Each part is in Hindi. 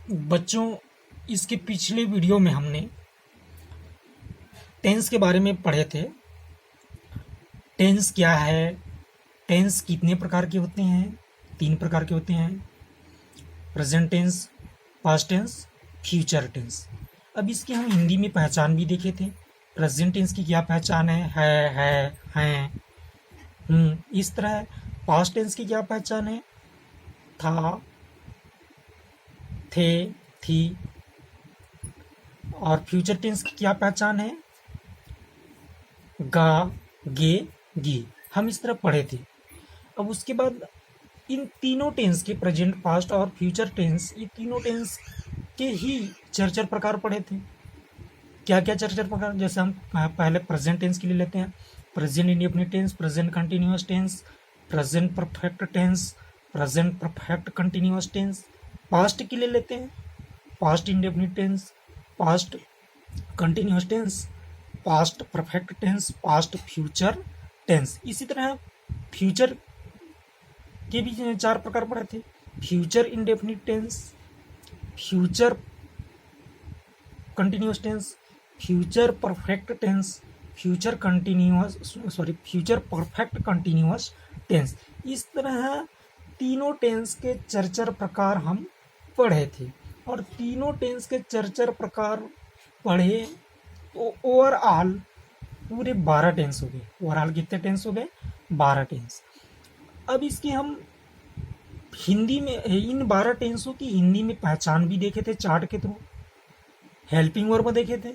बच्चों, इसके पिछले वीडियो में हमने टेंस के बारे में पढ़े थे। टेंस क्या है, टेंस कितने प्रकार के होते हैं? 3 प्रकार के होते हैं, present tense, past tense, future tense. अब इसकी हम हिंदी में पहचान भी देखे थे। प्रेजेंट टेंस की क्या पहचान है, हैं, इस तरह। पास्ट टेंस की क्या पहचान है? था, थे, थी। और फ्यूचर टेंस की क्या पहचान है? गा, गे, गी। हम इस तरह पढ़े थे। अब उसके बाद इन तीनों टेंस के, प्रेजेंट, पास्ट और फ्यूचर टेंस, ये तीनों टेंस के ही चार प्रकार पढ़े थे। क्या क्या चार प्रकार? जैसे हम पहले प्रेजेंट टेंस के लिए लेते हैं, present indefinite tense, present continuous tense, present perfect tense, present perfect continuous tense. Past के लिए लेते हैं, past indefinite tense, past continuous tense, past perfect tense, past future tense. इसी तरह फ्यूचर के भी 4 प्रकार पढ़े थे, future indefinite tense, future continuous tense, future perfect tense, future perfect continuous tense. इस तरह तीनों टेंस के चार प्रकार हम पढ़े थे। और तीनों टेंस के चार प्रकार पढ़े तो ओवरऑल पूरे 12 टेंस हो गए। ओवरऑल कितने टेंस हो गए? 12 टेंस। अब इसकी हम हिंदी में, इन 12 टेंसों की हिंदी में पहचान भी देखे थे चार्ट के थ्रू। हेल्पिंग वर्ब देखे थे,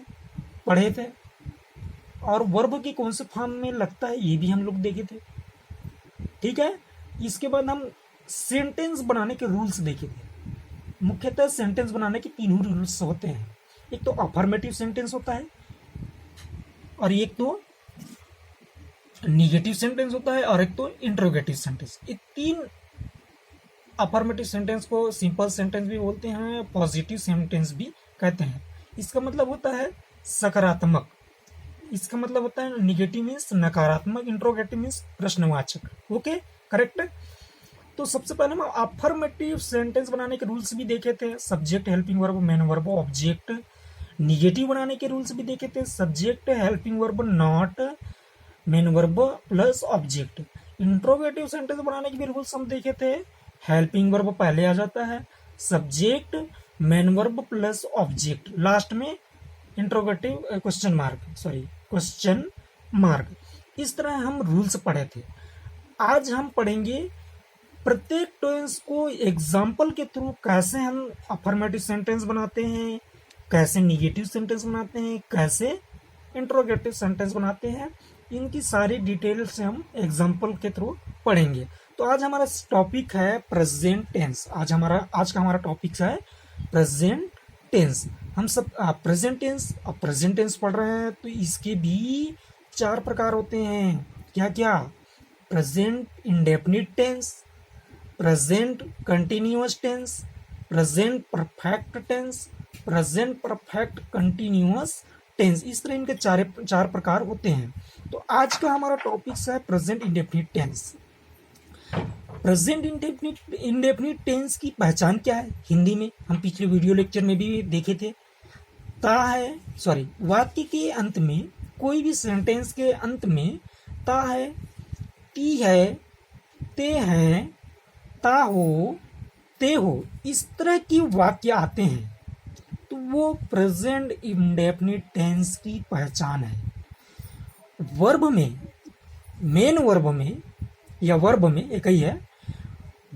पढ़े थे, और वर्ब के कौन से फॉर्म में लगता है ये भी हम लोग देखे थे। ठीक है। इसके बाद हम सेंटेंस बनाने के रूल्स देखे थे। मुख्यतः सेंटेंस बनाने के 3 रूल्स होते हैं। एक तो अफर्मेटिव सेंटेंस होता है, और एक तो निगेटिव सेंटेंस होता है, और एक तो इंट्रोगेटिव सेंटेंस। ये 3 अफर्मेटिव सेंटेंस को सिंपल सेंटेंस भी बोलते हैं, पॉजिटिव सेंटेंस भी कहते हैं। इसका मतलब होता है सकारात्मक, इसका मतलब होता है निगेटिव मीन्स नकारात्मक, इंट्रोगेटिव मीन्स प्रश्नवाचक। Okay, correct. तो सबसे पहले हम अफर्मेटिव सेंटेंस बनाने के रूल्स भी देखे थे। Subject, helping verb, main verb, object. Negative बनाने के रूल्स भी देखे थे। Subject, helping verb, not, main verb plus object. Interrogative sentence बनाने के भी रूल्स हम देखे थे। हेल्पिंग वर्ब पहले आ जाता है, subject, main verb plus object, last में इंट्रोगेटिव क्वेश्चन मार्क। इस तरह हम रूल्स पढ़े थे। आज हम पढ़ेंगे प्रत्येक टेंस को एग्जाम्पल के थ्रू कैसे हम अफर्मेटिव सेंटेंस बनाते हैं, कैसे निगेटिव सेंटेंस बनाते हैं, कैसे इंट्रोगेटिव सेंटेंस बनाते हैं। इनकी सारी डिटेल से हम एग्जाम्पल के थ्रू पढ़ेंगे। तो आज हमारा टॉपिक है प्रेजेंट टेंस। आज का हमारा टॉपिक है प्रेजेंट टेंस। हम सब प्रेजेंट टेंस पढ़ रहे हैं, तो इसके भी 4 प्रकार होते हैं। क्या क्या? Present indefinite tense, present continuous tense, present perfect tense, present perfect continuous tense. इस तरह इनके 4 प्रकार होते हैं। तो आज का हमारा टॉपिक है present indefinite tense. Present indefinite tense की पहचान क्या है हिंदी में? हम पिछले वीडियो लेक्चर में भी देखे थे। वाक्य के अंत में, कोई भी सेंटेंस के अंत में ता है, ती है, ते हैं, ता हो, ते हो, इस तरह की वाक्य आते हैं, तो वो प्रेजेंट इंडेफिनिट टेंस की पहचान है। वर्ब में, मेन वर्ब में या वर्ब में एक ही है,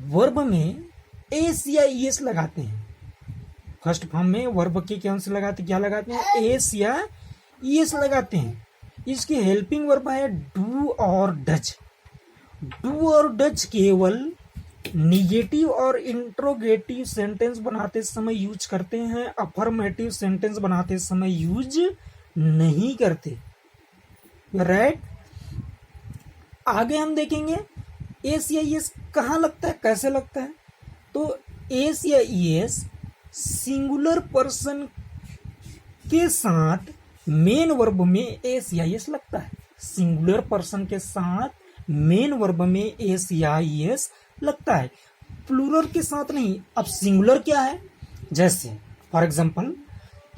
वर्ब में एस या ईएस लगाते हैं। फर्स्ट फॉर्म में वर्ब के क्या लगाते हैं? एस या ईएस लगाते हैं। इसकी हेल्पिंग वर्ब है डू और डज। डू और डज केवल निगेटिव और इंट्रोगेटिव सेंटेंस बनाते समय यूज करते हैं, अफर्मेटिव सेंटेंस बनाते समय यूज नहीं करते। राइट। आगे हम देखेंगे एस या ईएस कहाँ लगता है, कैसे लगता है। तो एस या ईएस सिंगुलर पर्सन के साथ मेन वर्ब में एस या ईएस लगता है। सिंगुलर पर्सन के साथ मेन वर्ब में एस या ईएस लगता है, प्लूरल के साथ नहीं। अब सिंगुलर क्या है? जैसे for example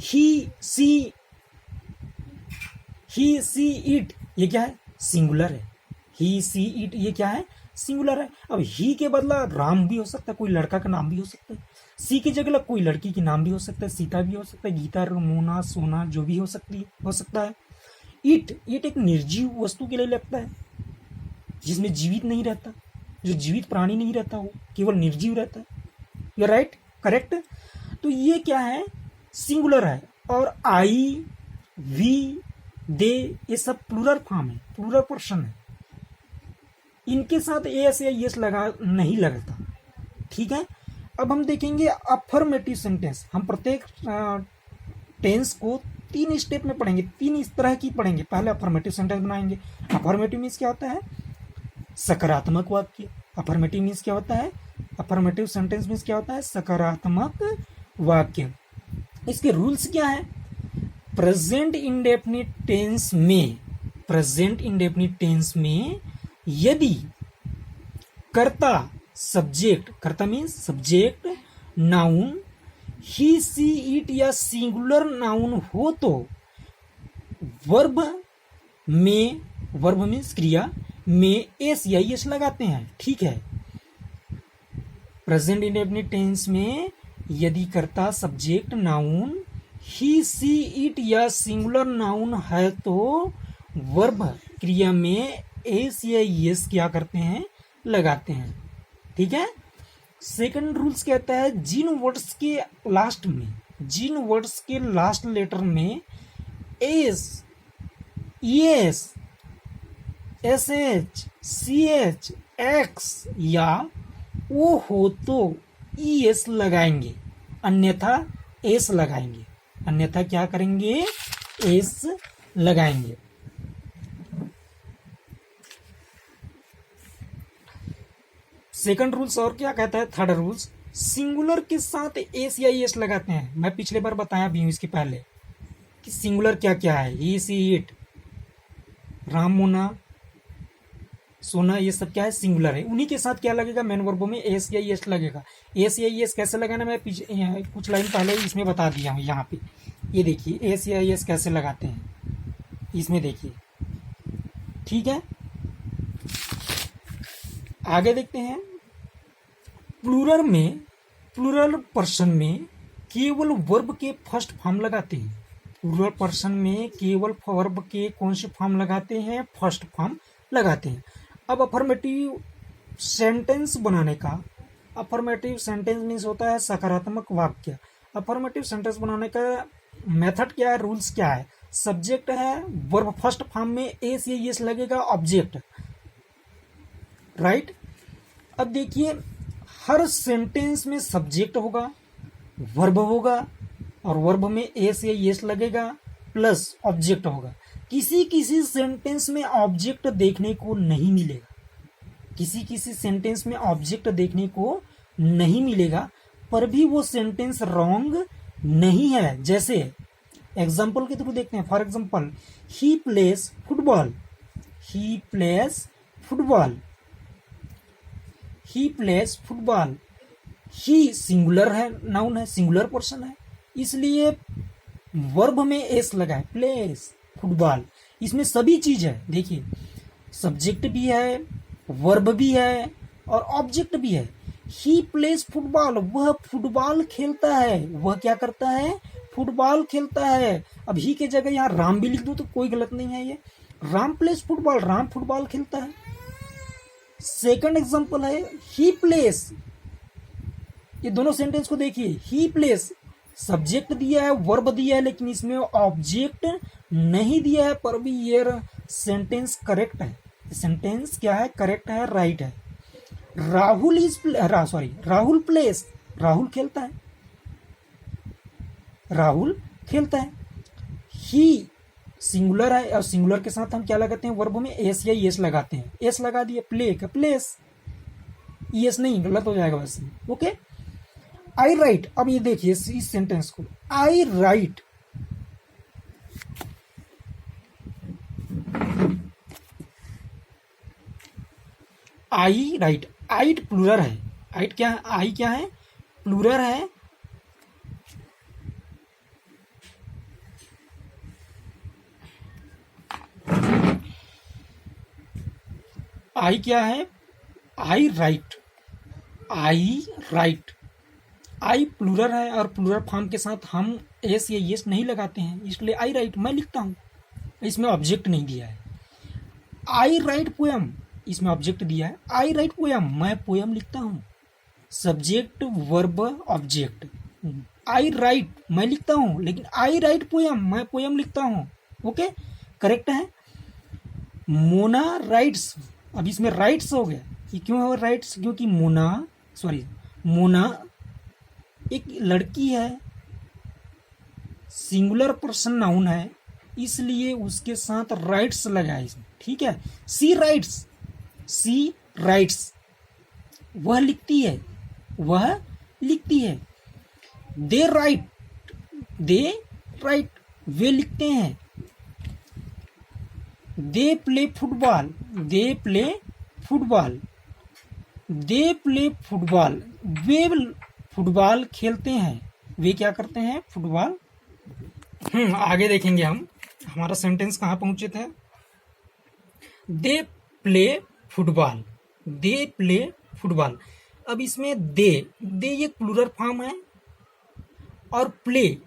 he see it, ये क्या है? सिंगुलर है। ही सी इट ये क्या है? सिंगुलर है। अब ही के बदला राम भी हो सकता है, कोई लड़का का नाम भी हो सकता है। सी की जगह कोई लड़की की नाम भी हो सकता है, सीता भी हो सकता है, गीता, मोना, सोना, जो भी हो सकता है। इट एक निर्जीव वस्तु के लिए लगता है, जिसमें जीवित नहीं रहता, जो जीवित प्राणी नहीं रहता, वो केवल निर्जीव रहता है। You right, correct. तो ये क्या है? सिंगुलर है। और आई, वी, दे, ये सब प्लूरल फॉर्म है, प्लूरल पर्सन है। इनके साथ एस या यस लगा नहीं लगता। ठीक है। अब हम देखेंगे अफर्मेटिव सेंटेंस। हम प्रत्येक टेंस को 3 स्टेप में पढ़ेंगे, 3 इस तरह की पढ़ेंगे। पहले अफर्मेटिव सेंटेंस बनाएंगे। अफर्मेटिव मीन्स क्या होता है? सकारात्मक वाक्य। अफर्मेटिव मीन्स क्या होता है? अफर्मेटिव सेंटेंस मीन्स क्या होता है? सकारात्मक वाक्य। इसके रूल्स क्या है? प्रेजेंट इंडेफिनिट टेंस में, प्रेजेंट इंडेफिनिट टेंस में यदि कर्ता, सब्जेक्ट, कर्ता means subject, noun, he see it या सिंगुलर नाउन हो तो वर्ब में, वर्ब मीन्स क्रिया में एस या एस लगाते हैं। ठीक है। प्रेजेंट इंडेफिनिट टेंस में यदि कर्ता, subject, noun, he see it या सिंगुलर नाउन है तो वर्ब क्रिया में एस या एस क्या करते हैं? लगाते हैं। ठीक है। सेकंड रूल्स कहता है जिन वर्ड्स के लास्ट में, जिन वर्ड्स के लास्ट लेटर में S, S, S H, C H, X या ओ हो तो ई एस लगाएंगे, अन्यथा एस लगाएंगे। अन्यथा क्या करेंगे? एस लगाएंगे। सेकंड रूल्स और क्या कहता है? थर्ड रूल्स, सिंगुलर के साथ एस या एस लगाते हैं। मैं पिछले बार बताया भी हूं इसके पहले कि सिंगुलर क्या क्या है। ही सी इट, राम, मोना, सोना, ये सब क्या है? सिंगुलर है। उन्हीं के साथ क्या लगेगा? मेन वर्बों में एस या एस लगेगा। एस या एस कैसे लगाना मैं कुछ लाइन पहले इसमें बता दिया हूं। यहाँ पे ये देखिए एस या एस कैसे लगाते हैं, इसमें देखिए। ठीक है। आगे देखते हैं। प्लूरल में, प्लूरल पर्सन में केवल वर्ब के फर्स्ट फॉर्म लगाते हैं। प्लूरल पर्सन में केवल वर्ब के कौन से फॉर्म लगाते हैं? फर्स्ट फॉर्म लगाते हैं। अब अफर्मेटिव सेंटेंस बनाने का, अफर्मेटिव सेंटेंस मीन्स होता है सकारात्मक वाक्य। अफर्मेटिव सेंटेंस बनाने का मेथड क्या है? रूल्स क्या है? सब्जेक्ट है, वर्ब फर्स्ट फॉर्म में एस या एस लगेगा, ऑब्जेक्ट, राइट। अब देखिए हर सेंटेंस में सब्जेक्ट होगा, वर्ब होगा और वर्ब में एस या एस लगेगा प्लस ऑब्जेक्ट होगा। किसी किसी सेंटेंस में ऑब्जेक्ट देखने को नहीं मिलेगा, किसी किसी सेंटेंस में ऑब्जेक्ट देखने को नहीं मिलेगा, पर भी वो सेंटेंस रॉन्ग नहीं है। जैसे एग्जाम्पल के थ्रू देखते हैं। For example, he place football, he place football, he place football. He singular है, नाउन है, सिंगुलर पर्सन है, इसलिए वर्ब में एस लगा है, प्लेस फुटबॉल। इसमें सभी चीज है। देखिए सब्जेक्ट भी है, वर्ब भी है और ऑब्जेक्ट भी है। ही प्लेस फुटबॉल, वह फुटबॉल खेलता है। वह क्या करता है? फुटबॉल खेलता है। अब ही के जगह यहाँ राम भी लिख दो तो कोई गलत नहीं है। ये Ram place football, Ram football खेलता है। सेकंड एग्जांपल है ही प्लेस। ये दोनों सेंटेंस को देखिए, ही प्लेस सब्जेक्ट दिया है, वर्ब दिया है, लेकिन इसमें ऑब्जेक्ट नहीं दिया है, पर भी ये सेंटेंस करेक्ट है। सेंटेंस क्या है? करेक्ट है, राइट है। राहुल इज राहुल प्लेस, राहुल खेलता है, राहुल खेलता है। ही सिंगुलर है और सिंगुलर के साथ हम क्या लगाते हैं? वर्ब में एस या एस लगाते हैं। एस लगा दिए, प्ले का प्लेस, एस नहीं, गलत हो जाएगा बस। ओके। आई राइट। अब ये देखिए इस सेंटेंस को, आई राइट, आई राइट। आइट प्लूरल है। आइट क्या है? आई क्या है? प्लूरल है। आई क्या है? I right, I right. I plural है और प्लूरल फॉर्म के साथ हम एस या यस नहीं लगाते हैं, इसलिए आई राइट मैं लिखता हूँ। इसमें ऑब्जेक्ट नहीं दिया है। आई राइट पोएम, इसमें ऑब्जेक्ट दिया है। आई राइट पोएम, मैं पोएम लिखता हूँ। Subject verb object. I write मैं लिखता हूँ, लेकिन आई राइट पोएम मैं पोएम लिखता हूँ। ओके, करेक्ट है। मोना राइट्स, अब इसमें राइट्स हो गया। ये क्यों है राइट्स? क्योंकि मोना एक लड़की है, सिंगुलर पर्सन नाउन है, इसलिए उसके साथ राइट्स लगा है इसमें। ठीक है। सी राइट्स, सी राइट्स वह लिखती है, वह लिखती है। दे राइट, दे राइट वे लिखते हैं। They play football, they play football, they play football वे फुटबॉल खेलते हैं। वे क्या करते हैं? फुटबॉल। आगे देखेंगे हम, हमारा सेंटेंस कहाँ पहुंचे थे। They play football, they play football. अब इसमें दे एक प्लूरल फॉर्म है और प्ले,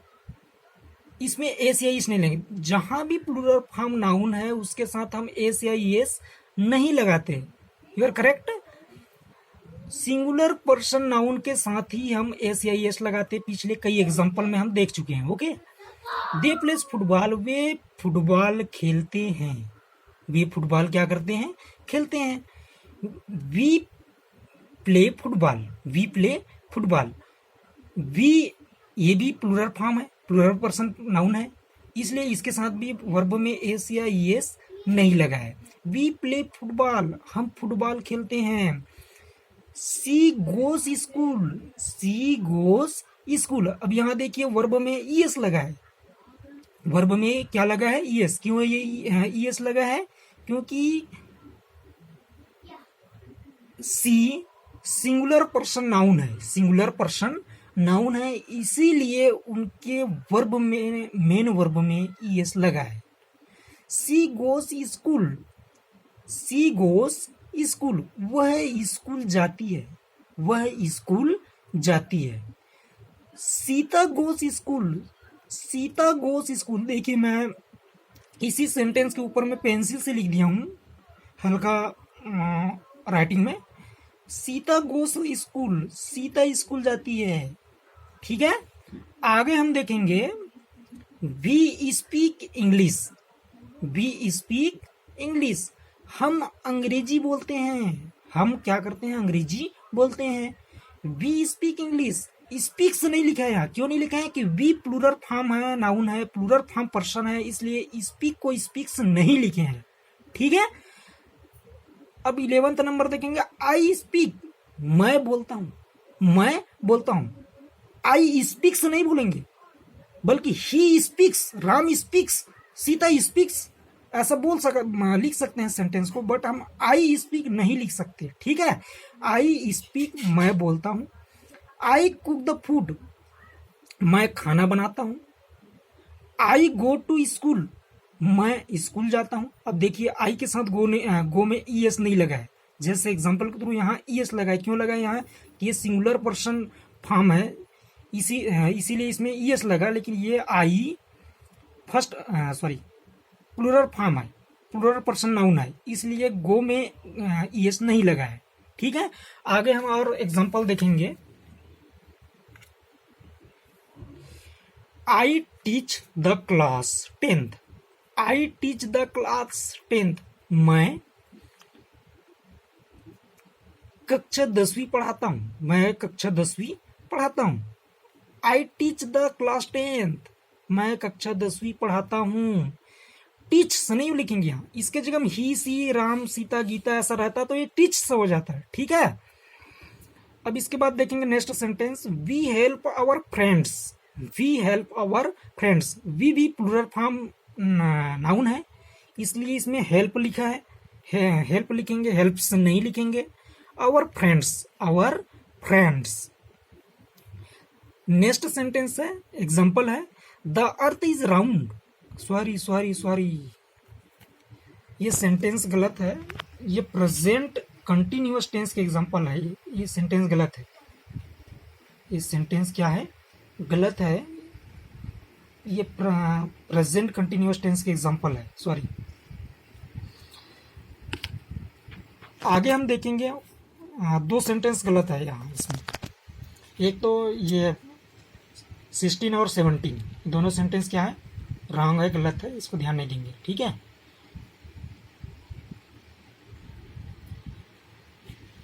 इसमें एस या इस नहीं लेंगे। जहां भी प्लूरल फॉर्म नाउन है उसके साथ हम एस या एस नहीं लगाते। You are correct. Singular person noun के साथ ही हम एस या एस लगाते। पिछले कई एग्जांपल में हम देख चुके हैं। ओके। दे प्लेस फुटबॉल, वे फुटबॉल खेलते हैं। वे फुटबॉल क्या करते हैं? खेलते हैं। We play football, we play football. We ये भी प्लूरल फॉर्म है, प्लूरल पर्सन नाउन है, इसलिए इसके साथ भी वर्ब में एस या एस नहीं लगा है। वी प्ले फुटबॉल, हम फुटबॉल खेलते हैं। सी गोस स्कूल, सी गोस स्कूल। अब यहाँ देखिए वर्ब में ईएस लगा है। वर्ब में क्या लगा है? ईएस। क्यों ये ईएस लगा है? क्योंकि सी सिंगुलर पर्सन नाउन है, सिंगुलर पर्सन नाउन है, इसीलिए उनके वर्ब में, मेन वर्ब में ईएस लगा है। सी गोस स्कूल, सी गोस स्कूल, वह स्कूल जाती है, वह स्कूल जाती है। Sita goes school, Sita goes school. देखिए मैं इसी सेंटेंस के ऊपर में पेंसिल से लिख दिया हूँ हल्का राइटिंग में। Sita goes school, Sita school जाती है। ठीक है। आगे हम देखेंगे we speak English, we speak English. हम अंग्रेजी बोलते हैं, हम क्या करते हैं? अंग्रेजी बोलते हैं। वी स्पीक इंग्लिश, स्पीक्स नहीं लिखा है यहाँ। क्यों नहीं लिखा है? कि वी प्लूरल फॉर्म है, नाउन है, प्लूरल फॉर्म पर्सन है, इसलिए स्पीक को स्पीक्स नहीं लिखे हैं। ठीक है। अब 11th नंबर देखेंगे। आई स्पीक, मैं बोलता हूं, मैं बोलता हूं। आई स्पीक्स नहीं बोलेंगे, बल्कि he speaks, Ram speaks, Sita speaks, ऐसा लिख सकते हैं सेंटेंस को, बट हम आई स्पीक नहीं लिख सकते। ठीक है। आई स्पीक, मैं बोलता हूं। आई कुक द फूड, मैं खाना बनाता हूं। आई गो टू स्कूल, मैं स्कूल जाता हूं। अब देखिए आई के साथ गो में ईएस नहीं लगा है। जैसे एग्जांपल के थ्रू यहाँ ईएस लगा है। क्यों लगा है यहाँ? कि ये सिंगुलर पर्सन फॉर्म है, इसीलिए इसमें ईएस लगा। लेकिन ये आई प्लूरल फॉर्म है, प्लूरल पर्सन नाउन है, इसलिए गो में ईएस नहीं लगा है। ठीक है। आगे हम और एग्जांपल देखेंगे। I teach the class 10th, I teach the class 10th, मैं कक्षा 10वीं पढ़ाता हूं, मैं कक्षा 10वीं पढ़ाता हूं। I teach the class 10th, मैं कक्षा 10वीं पढ़ाता हूं। टीच से नहीं लिखेंगे यहाँ, इसके जगह ही, सी, राम, सीता, गीता ऐसा रहता तो ये टीच से हो जाता है। ठीक है। अब इसके बाद देखेंगे next sentence. We help our friends, we help our friends. We भी प्लूरल फॉर्म नाउन है, इसलिए इसमें हेल्प लिखा है, हेल्प लिखेंगे, हेल्प्स नहीं लिखेंगे। Our friends, our friends. Next sentence है, एग्जांपल है। The earth is round, sorry ये सेंटेंस गलत है, ये प्रेजेंट कंटिन्यूअस टेंस के एग्जांपल है। ये सेंटेंस गलत है, ये सेंटेंस क्या है, गलत है। ये प्रेजेंट कंटिन्यूअस टेंस के एग्जांपल है, सॉरी। आगे हम देखेंगे, दो सेंटेंस गलत है यहाँ इसमें। एक तो ये 16 और 17 दोनों सेंटेंस क्या है, रॉन्ग है, गलत है, इसको ध्यान नहीं देंगे, ठीक है।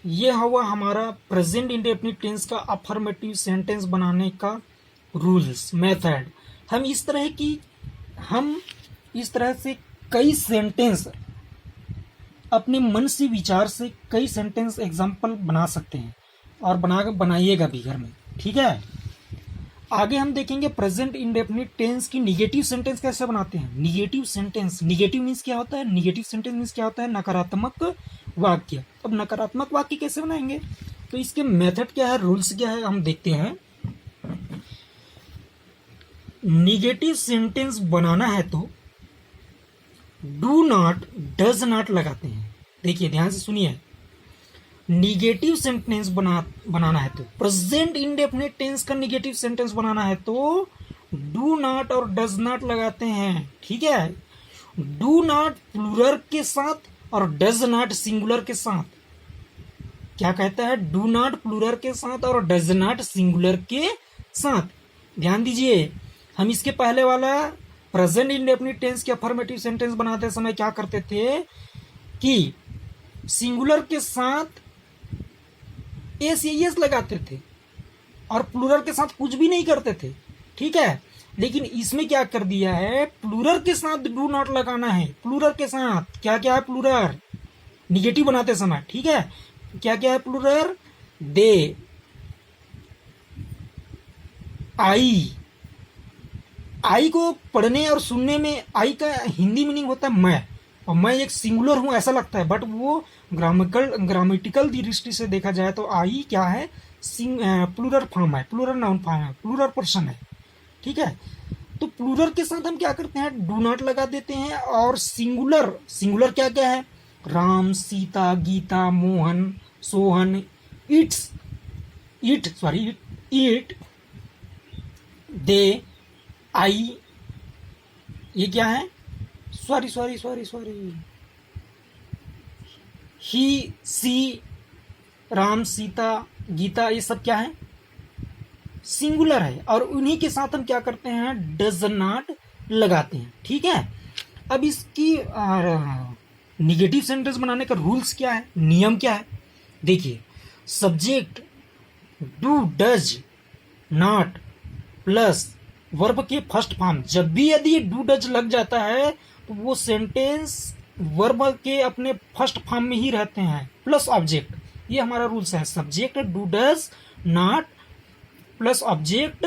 ये हुआ हमारा प्रेजेंट इंडेफिनिट टेंस का अफर्मेटिव सेंटेंस बनाने का रूल्स, मेथड। हम इस तरह से कई सेंटेंस अपने मन से विचार से कई सेंटेंस एग्जाम्पल बना सकते हैं, और बनाइएगा भी घर में, ठीक है। आगे हम देखेंगे प्रेजेंट इंडेफिनिट टेंस की निगेटिव सेंटेंस कैसे बनाते हैं। निगेटिव सेंटेंस, निगेटिव मीन्स क्या होता है, निगेटिव सेंटेंस मीन्स क्या होता है, नकारात्मक वाक्य। अब नकारात्मक वाक्य कैसे बनाएंगे, तो इसके मेथड क्या है, रूल्स क्या है, हम देखते हैं। निगेटिव सेंटेंस बनाना है तो डू नॉट, डज नॉट लगाते हैं। देखिए ध्यान से सुनिए, निगेटिव सेंटेंस बनाना है तो, प्रेजेंट इंडेफिनिट टेंस का निगेटिव सेंटेंस बनाना है तो डू नॉट और डज नॉट लगाते हैं, ठीक है। डू नॉट प्लूरल के साथ और डज नॉट सिंगुलर के साथ। क्या कहता है, डू नॉट प्लूरल के साथ और डज नॉट सिंगुलर के साथ। ध्यान दीजिए, हम इसके पहले वाला प्रेजेंट इंडेफिनिट टेंस के अफर्मेटिव सेंटेंस बनाते समय क्या करते थे कि सिंगुलर के साथ एस या एस लगाते थे और प्लूरल के साथ कुछ भी नहीं करते थे, ठीक है। लेकिन इसमें क्या कर दिया है, प्लूरल के साथ डू नॉट लगाना है। प्लूरल के साथ क्या क्या है, प्लूरल निगेटिव बनाते समय, ठीक है। क्या क्या है प्लूरल, दे, आई को पढ़ने और सुनने में आई का हिंदी मीनिंग होता है मैं, और मैं एक सिंगुलर हूं ऐसा लगता है, बट वो ग्रामेटिकल दृष्टि से देखा जाए तो आई क्या है, प्लूरल फॉर्म है, प्लूरल नाउन फॉर्म है, प्लूरल पर्सन है, ठीक है। तो प्लूरल के साथ हम क्या करते हैं, डू नॉट लगा देते हैं। और सिंगुलर क्या क्या है, राम, सीता, गीता, मोहन, सोहन, इट, दे, आई, ये क्या है, सॉरी, ही, सी, राम, सीता, गीता, ये सब क्या है, सिंगुलर है। और उन्हीं के साथ हम क्या करते हैं, डज नॉट लगाते हैं, ठीक है। अब इसकी निगेटिव सेंटेंस बनाने का रूल्स क्या है, नियम क्या है, देखिए। Subject do, does, not plus verb के फर्स्ट फॉर्म, जब भी यदि डू डज लग जाता है तो वो सेंटेंस वर्ब के अपने फर्स्ट फॉर्म में ही रहते हैं, प्लस ऑब्जेक्ट। ये हमारा रूल्स है, subject do does not plus object,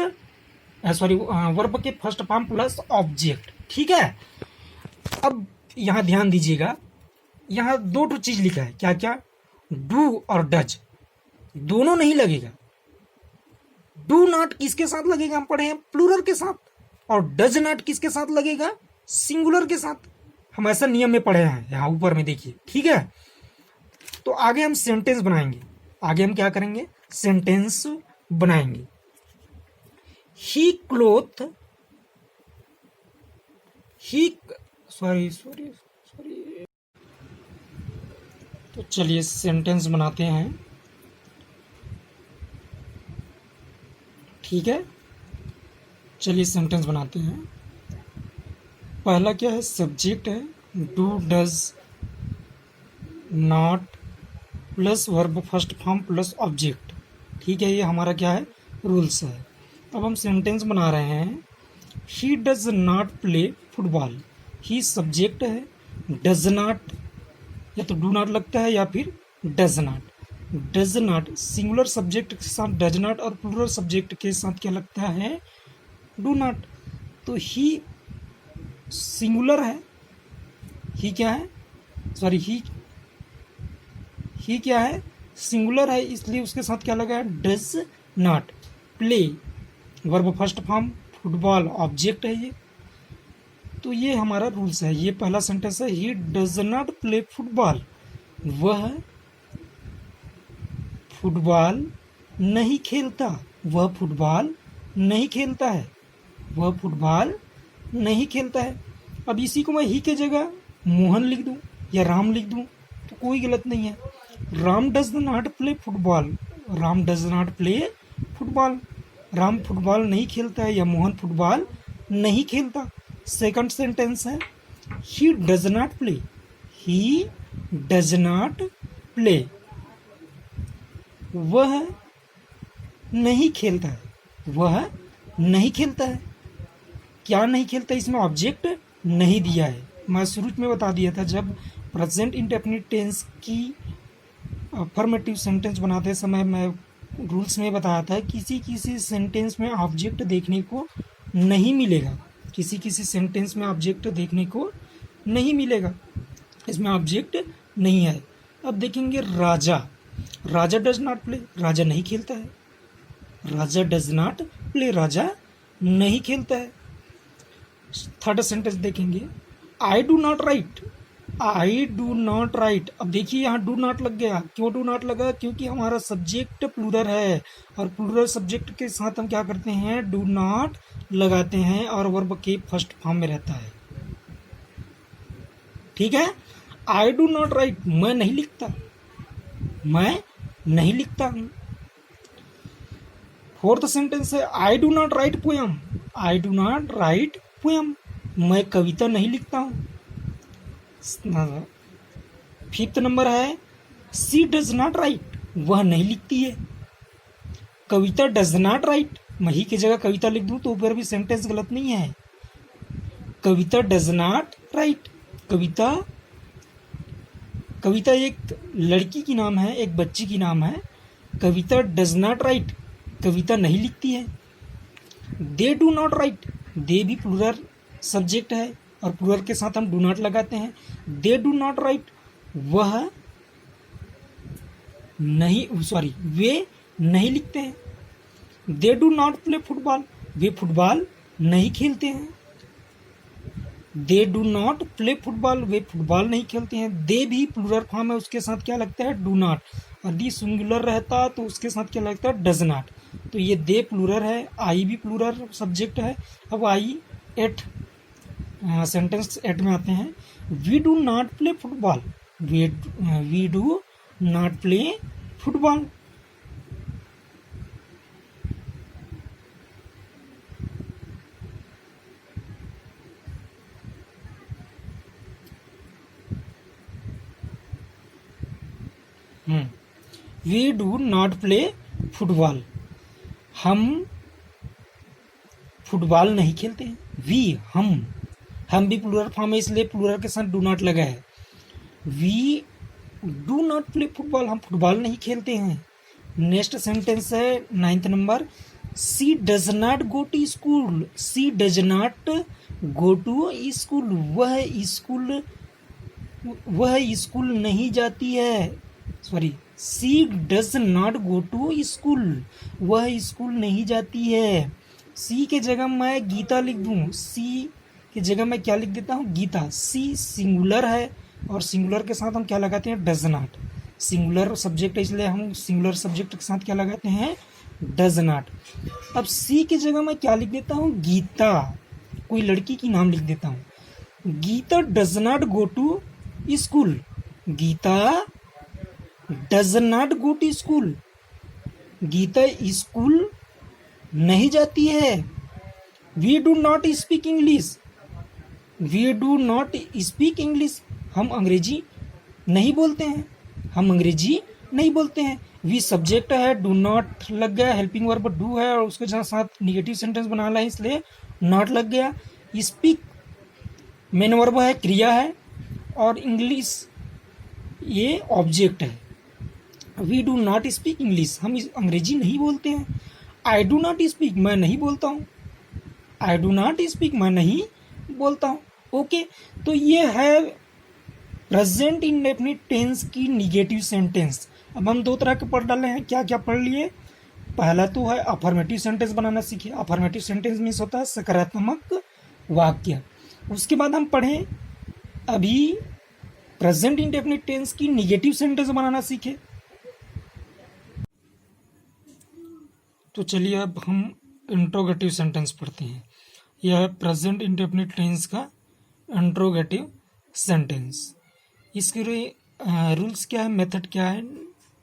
sorry verb के फर्स्ट फॉर्म प्लस ऑब्जेक्ट, ठीक है। अब यहां ध्यान दीजिएगा, यहां दो चीज लिखा है, क्या क्या, डू और डज दोनों नहीं लगेगा। डू नॉट किसके साथ लगेगा, हम पढ़े हैं प्लूरल के साथ, और डज नॉट किसके साथ लगेगा, सिंगुलर के साथ। हम ऐसा नियम में पढ़े हैं, यहां ऊपर में देखिए, ठीक है। तो आगे हम सेंटेंस बनाएंगे, आगे हम क्या करेंगे, सेंटेंस बनाएंगे। ही क्लोथ, सॉरी, तो चलिए सेंटेंस बनाते हैं, ठीक है। चलिए सेंटेंस बनाते हैं। पहला क्या है, सब्जेक्ट है, do does not plus verb first form plus object, ठीक है। ये हमारा क्या है, रूल्स है। अब हम सेंटेंस बना रहे हैं। He does not play football, he subject है, डज नॉट या तो डू नॉट लगता है या फिर does not. Does not singular subject के साथ डज नॉट और प्लूरल सब्जेक्ट के साथ क्या लगता है, डू नॉट। तो ही सिंगुलर है, ही क्या है, सॉरी ही क्या है, सिंगुलर है, इसलिए उसके साथ क्या लगा है, does not. Play verb first form, football object है ये, तो ये हमारा रूल्स है। ये पहला सेंटेंस है, he does not play football, वह फुटबॉल नहीं खेलता, वह फुटबॉल नहीं खेलता है, वह फुटबॉल नहीं खेलता है। अब इसी को मैं ही के जगह मोहन लिख दूं या राम लिख दूं तो कोई गलत नहीं है। Ram does not play football, Ram does not play football, Ram football नहीं खेलता है या मोहन फुटबॉल नहीं खेलता। सेकंड सेंटेंस है, he does not play, he does not play, वह नहीं खेलता है, वह नहीं खेलता है। क्या नहीं खेलता, इसमें ऑब्जेक्ट नहीं दिया है। मैं शुरू में बता दिया था, जब प्रेजेंट इंडेफिनिट टेंस की अफर्मेटिव सेंटेंस बनाते समय मैं रूल्स में बताया था, किसी किसी सेंटेंस में ऑब्जेक्ट देखने को नहीं मिलेगा, किसी किसी सेंटेंस में ऑब्जेक्ट देखने को नहीं मिलेगा, इसमें ऑब्जेक्ट नहीं है। अब देखेंगे राजा, राजा डज नॉट प्ले, राजा नहीं खेलता है, राजा डज नॉट प्ले, राजा नहीं खेलता है। थर्ड सेंटेंस देखेंगे, I do not right, I do not right. अब देखिए यहाँ डू नॉट लग गया, क्यों डू नॉट लगा, क्योंकि हमारा सब्जेक्ट प्लूरल है और प्लूरल सब्जेक्ट के साथ हम क्या करते हैं, डू नॉट लगाते हैं और वर्ब के फर्स्ट फॉर्म में रहता है। ठीक है, आई डू नॉट राइट, मैं नहीं लिखता, मैं नहीं लिखता हूं। फोर्थ सेंटेंस है, I do not right poem, I do not right poem, मैं कविता नहीं लिखता हूं। फिफ्थ नंबर है, सी डज नॉट राइट, वह नहीं लिखती है। कविता डज नॉट राइट, मैं ही की जगह कविता लिख दूं तो फिर भी सेंटेंस गलत नहीं है। कविता डज नॉट राइट, कविता, कविता एक लड़की की नाम है, एक बच्ची की नाम है। कविता डज नॉट राइट, कविता नहीं लिखती है। दे डू नॉट राइट, दे भी प्लूरल सब्जेक्ट है और प्लूरल के साथ हम डू नॉट लगाते हैं। दे डू नॉट राइट, वह नहीं, सॉरी, वे नहीं लिखते हैं। They do not play football, वे फुटबॉल नहीं खेलते हैं। They do not play football, वे फुटबॉल नहीं खेलते हैं। दे भी प्लूरल फॉर्म है, उसके साथ क्या लगता है, डू नॉट। और डी सिंगुलर रहता तो उसके साथ क्या लगता है, डज नॉट। तो ये दे प्लूरल है, आई भी प्लूरल सब्जेक्ट है। अब आई एट सेंटेंस एट में आते हैं, we do not play football, we do not play football. We do not play football, हम फुटबॉल नहीं खेलते हैं। वी, हम भी प्लूरल फॉर्म है, इसलिए प्लूरल के साथ डू नॉट लगा है। We do not play football, हम फुटबॉल नहीं खेलते हैं। नेक्स्ट सेंटेंस है ninth number, she does not go to school, she does not go to school, वह स्कूल नहीं जाती है। Sorry, she does not go to school, वह स्कूल नहीं जाती है। सी के जगह मैं गीता लिख दूं, सी की जगह मैं क्या लिख देता हूँ, गीता। सी सिंगुलर है और सिंगुलर के साथ हम क्या लगाते हैं, डज नॉट। सिंगुलर सब्जेक्ट है इसलिए हम सिंगुलर सब्जेक्ट के साथ क्या लगाते हैं, डज नॉट। अब सी की जगह मैं क्या लिख देता हूँ, गीता, कोई लड़की की नाम लिख देता हूँ। Gita does not go to school, Gita does not go to school, Gita school नहीं जाती है। We do not speak English, we do not speak English, हम अंग्रेजी नहीं बोलते हैं, हम अंग्रेजी नहीं बोलते हैं। वी सब्जेक्ट है, डू नॉट लग गया, हेल्पिंग वर्ब डू है और उसके साथ निगेटिव सेंटेंस बनाना है इसलिए नॉट लग गया। स्पीक मेन वर्ब है, क्रिया है और इंग्लिश ये ऑब्जेक्ट है। We do not speak English, हम अंग्रेजी नहीं बोलते हैं। आई डू नॉट स्पीक, मैं नहीं बोलता हूँ, आई डू नॉट स्पीक, मैं नहीं बोलता हूँ। ओके, तो ये है प्रेजेंट इंडेफिनिट टेंस की निगेटिव सेंटेंस। अब हम दो तरह के पढ़ डाले हैं, क्या क्या पढ़ लिए। पहला तो है अफर्मेटिव सेंटेंस बनाना सीखे। अफर्मेटिव सेंटेंस मीन्स होता है सकारात्मक वाक्य। उसके बाद हम पढ़ें अभी प्रेजेंट इंडेफिनिट टेंस की निगेटिव सेंटेंस बनाना सीखे। तो चलिए अब हम इंट्रोगेटिव सेंटेंस पढ़ते हैं। यह है प्रेजेंट इंडेफिनिट टेंस का इंट्रोगेटिव सेंटेंस। इसके रूल्स क्या है, मेथड क्या है,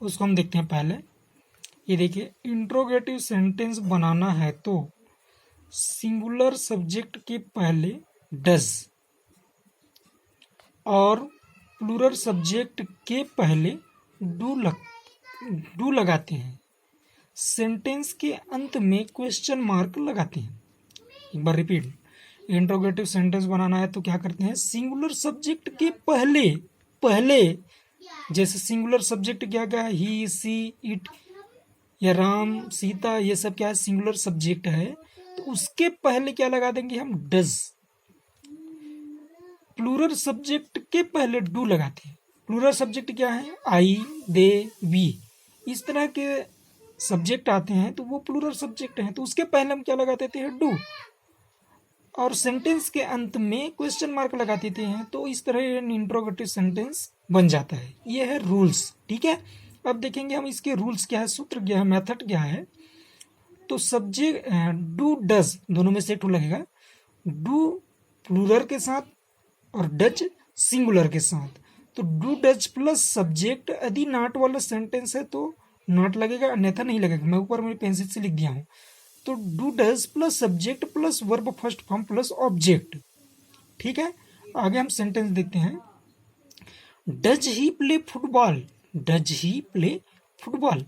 उसको हम देखते हैं। पहले ये देखिए, इंट्रोगेटिव सेंटेंस बनाना है तो सिंगुलर सब्जेक्ट के पहले डज और प्लूरल सब्जेक्ट के पहले डू लगाते हैं। सेंटेंस के अंत में क्वेश्चन मार्क लगाते हैं। एक बार रिपीट, इंट्रोगेटिव सेंटेंस बनाना है तो क्या करते हैं, सिंगुलर सब्जेक्ट के पहले पहले जैसे सिंगुलर सब्जेक्ट क्या क्या है, ही सी इट या राम सीता, ये सब क्या है, सिंगुलर सब्जेक्ट है। तो उसके पहले क्या लगा देंगे हम, डज। प्लूरल सब्जेक्ट के पहले डू लगाते हैं। प्लूरल सब्जेक्ट क्या है, आई दे वी, इस तरह के सब्जेक्ट आते हैं तो वो प्लूरल सब्जेक्ट हैं, तो उसके पहले हम क्या लगा देते हैं, डू। और सेंटेंस के अंत में क्वेश्चन मार्क लगा देते हैं, तो इस तरह इंट्रोगेटिव सेंटेंस बन जाता है। ये है रूल्स, ठीक है। अब देखेंगे हम इसके रूल्स क्या है, सूत्र क्या है, मेथड क्या है। तो सब्जेक्ट डू डज दोनों में से टू लगेगा। डू प्लूरल के साथ और डज सिंगुलर के साथ। तो डू डज प्लस सब्जेक्ट, यदि नॉट वाला सेंटेंस है तो नॉट लगेगा, अन्यथा नहीं लगेगा। मैं ऊपर मेरी पेंसिल से लिख दिया हूँ। तो do does plus subject plus verb first form plus object, ठीक है। आगे हम सेंटेंस देखते हैं। Does he play football, does he play football.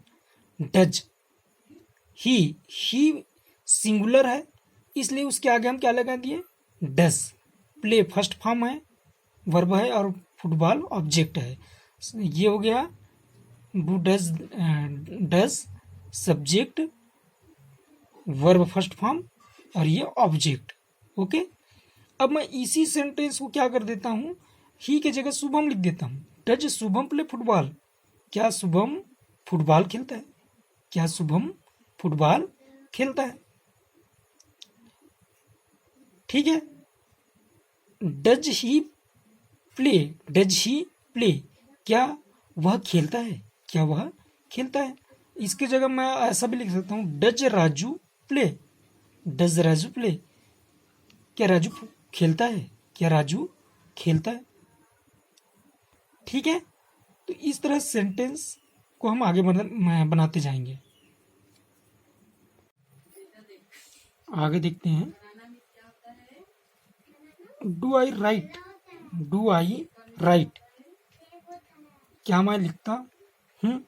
Does he singular है, इसलिए उसके आगे हम क्या लगा दिए, डज। प्ले फर्स्ट फॉर्म है, वर्ब है, और फुटबॉल ऑब्जेक्ट है। ये हो गया do does, does subject verb first form और ये ऑब्जेक्ट, ओके। अब मैं इसी सेंटेंस को क्या कर देता हूँ, ही के जगह शुभम लिख देता हूँ। डज शुभम प्ले फुटबॉल, क्या शुभम फुटबॉल खेलता है, क्या शुभम फुटबॉल खेलता है, ठीक है। Does he play, does he play, क्या वह खेलता है, क्या वह खेलता है। इसके जगह मैं ऐसा भी लिख सकता हूँ, does Raju play, does Raju play, क्या राजू खेलता है, क्या राजू खेलता है, ठीक है। तो इस तरह सेंटेंस को हम आगे बनाते जाएंगे। आगे देखते हैं। Do I right, do I right, क्या मैं लिखता हूँ,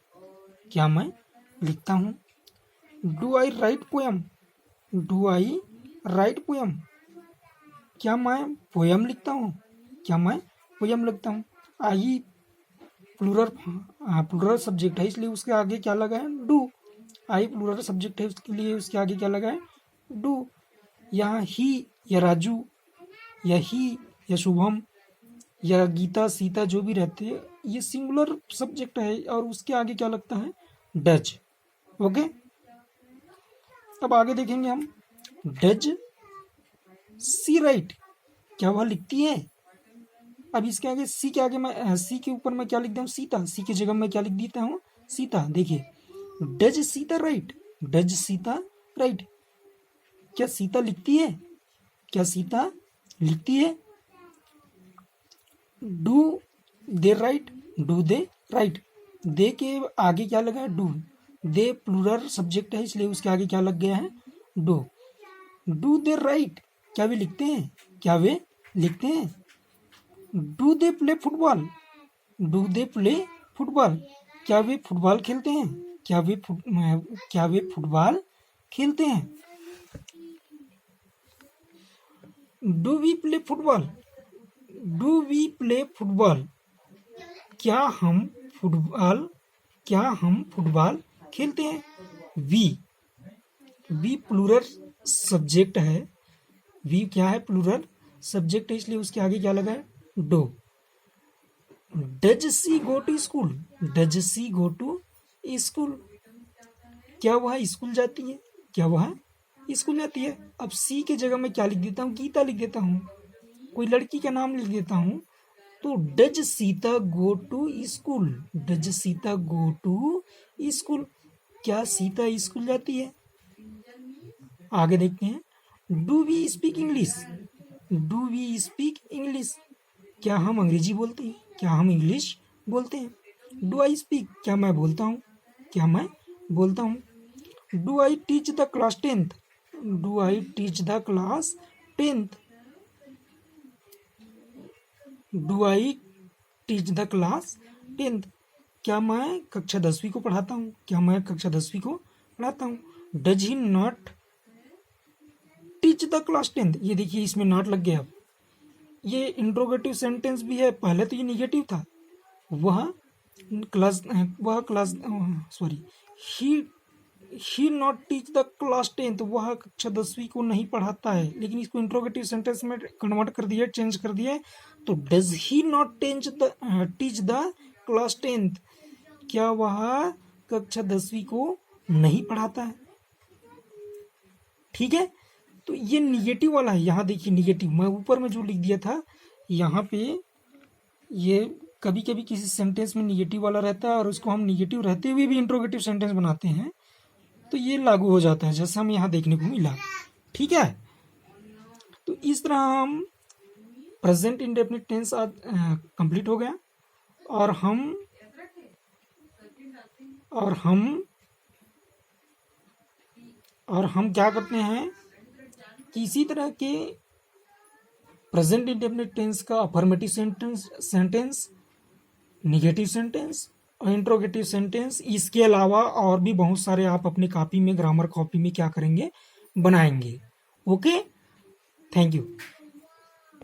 क्या मैं लिखता हूँ। Do I write poem, do I write poem, क्या मैं पोएम लिखता हूँ, क्या मैं पोएम लिखता हूँ। आई प्लूरल, प्लूरल सब्जेक्ट है, इसलिए उसके आगे क्या लगा है, डू। आई प्लूरल सब्जेक्ट है, उसके लिए उसके आगे क्या लगा है, डू। यहाँ ही या राजू या ही या शुभम या गीता सीता जो भी रहते हैं, ये सिंगुलर सब्जेक्ट है और उसके आगे क्या लगता है, डज, ओके। अब आगे देखेंगे हम। डज सी राइट, क्या वह लिखती है। अब इसके आगे सी के आगे मैं सी के ऊपर मैं क्या लिख दूँ, सीता। सी की जगह मैं क्या लिख देता हूँ, सीता। देखिए, does Sita write, does Sita write, क्या सीता लिखती है, क्या सीता लिखती है। Do they write, do they write, they के आगे क्या लगा है, डू। दे प्लूरल सब्जेक्ट है, इसलिए उसके आगे क्या लग गया है, डू। डू दे राइट, क्या वे लिखते हैं, क्या वे लिखते हैं। Do they play football, do they play football, क्या वे फुटबॉल खेलते हैं, क्या वे फुटबॉल खेलते हैं। Do we play football, do we play football, क्या हम फुटबॉल खेलते हैं। वी प्लूरल सब्जेक्ट है, वी क्या है, प्लूरल सब्जेक्ट है, इसलिए उसके आगे क्या लगा है, do. Does she go to school, does she go to school, क्या वह स्कूल जाती है, क्या वह स्कूल जाती है। अब सी की जगह मैं क्या लिख देता हूँ, गीता लिख देता हूँ। कोई लड़की का नाम लिख देता हूँ, तो does Sita go to school, does Sita go to school, क्या सीता स्कूल जाती है। आगे देखते हैं, do we speak English, do we speak English, क्या हम अंग्रेजी बोलते हैं, क्या हम इंग्लिश बोलते हैं। डू आई स्पीक, क्या मैं बोलता हूँ, क्या मैं बोलता हूँ। Do I teach the class tenth, do I teach the class tenth, do I teach the class tenth, क्या मैं कक्षा 10वीं को पढ़ाता हूँ, क्या मैं कक्षा 10वीं को पढ़ाता हूँ। Does he not teach the class tenth, ये देखिए इसमें नॉट लग गया। अब ये इंट्रोगेटिव सेंटेंस भी है, पहले तो ये निगेटिव था। वह class sorry, he not teach the class tenth, वह कक्षा 10वीं को नहीं पढ़ाता है, लेकिन इसको इंट्रोगेटिव सेंटेंस में कन्वर्ट कर दिया, चेंज कर दिया है। तो does he not teach the class tenth, क्या वह कक्षा 10वीं को नहीं पढ़ाता है। ठीक है, तो ये निगेटिव वाला है। यहाँ देखिए निगेटिव, मैं ऊपर में जो लिख दिया था यहाँ पे, ये कभी कभी किसी सेंटेंस में निगेटिव वाला रहता है और उसको हम निगेटिव रहते हुए भी इंट्रोगेटिव सेंटेंस बनाते हैं, तो ये लागू हो जाता है, जैसा हमें यहाँ देखने को मिला। ठीक है, तो इस तरह हम प्रेजेंट इंडेफिनिट टेंस आज कंप्लीट हो गया। और हम क्या करते हैं कि इसी तरह के प्रेजेंट इंडेफिनिट टेंस का अफर्मेटिव सेंटेंस, निगेटिव सेंटेंस और इंट्रोगेटिव सेंटेंस, इसके अलावा और भी बहुत सारे आप अपने कॉपी में, ग्रामर कॉपी में क्या करेंगे, बनाएंगे। Okay, thank you.